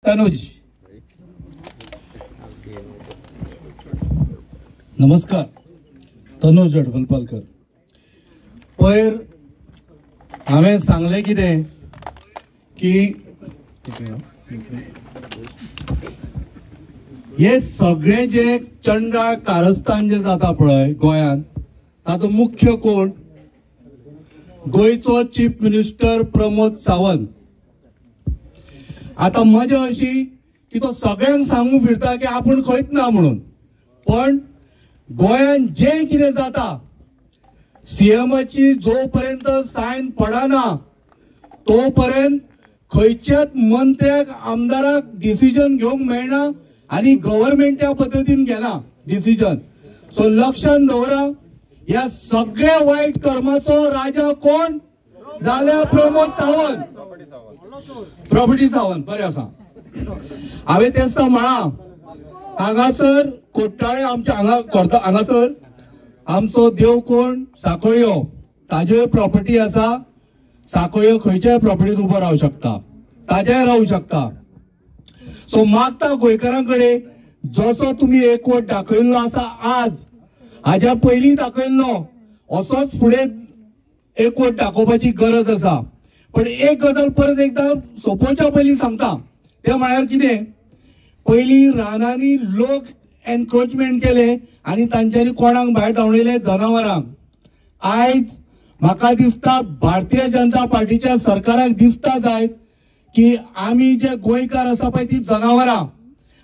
तनुज, नमस्कार. तनुज अडवलपालकर. पयर हांवें सांगलें कितें की हे सगळे जे चंडाळ कारस्थान जे जाता पळय गोंयांत, तातूंत मुख्य कोण? गोंयचो चीफ मिनिस्टर प्रमोद सावंत. आता मजा अशी की तो सगळ्यांक सांगू फिरता की आपण खंयच ना म्हणून, पण गोंयांत जे कितें जाता सीएमची जोपर्यंत सायन पडना तोपर्यंत खंयच्याच मंत्र्याक आमदाराक डिसिजन घेवंक मेळना आणि गव्हर्नमेंट त्या पद्दतीन घेना डिसिजन. सो लक्षात दवरा, या सगळ्या वाईट कर्माचो राजा कोण? जाल्यार प्रमोद सावंत, प्रॉपर्टी सावंत. बरें आसा. हांवें तेच म्हणा हांगासर कोट्टाळे आमच्या हांगा करता. हांगासर आमचो देव कोण? साखळ्यो. ताज्यो प्रॉपर्टी आसा. साखळ्यो खंयच्याय प्रॉपर्टीत उबो रावूं शकता, ताजेय रावूं शकता. सो मागता गोंयकारांकडे जसो तुम्ही एकवट दाखयल्लो आसा आज, हाज्या पयलीं दाखयल्लो असोच फुडें एकवट दाखोवपाची गरज आसा. पण एक गजाल परत एकदा सोंपोवच्या पयलीं सांगता, ते म्हळ्यार कितें? पयलीं रानांनी लोक एनक्रोचमेंट केले आनी तांच्यांनी कोणाक भायर धांवडयले? जनावरांक. आयज म्हाका दिसता भारतीय जनता पार्टीच्या सरकाराक दिसता जायत की आमी जे गोंयकार आसा पळय ती जनावरां,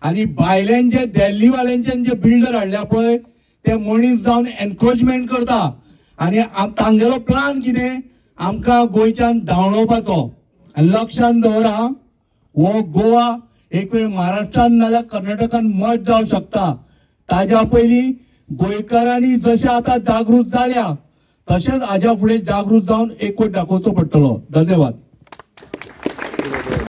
आनी भायल्यान जे दिल्लीवाल्यांच्यान जे बिल्डर हाडल्या पळय ते मनीस जावन एनक्रोचमेंट करता. आनी तांगेलो प्लान कितें? आमकां गोंयच्यान धांवडोवपाचो. लक्षात दवरा, हो गोवा एक वेळ महाराष्ट्रान नाल्यार कर्नाटकान मर्ज जावं शकता. ताज्या पयलीं गोंयकारांनी जशें आतां जागृत जाल्या तशेंच हाज्या फुडें जागृत जावन एकवट दाखोवचो पडटलो. धन्यवाद.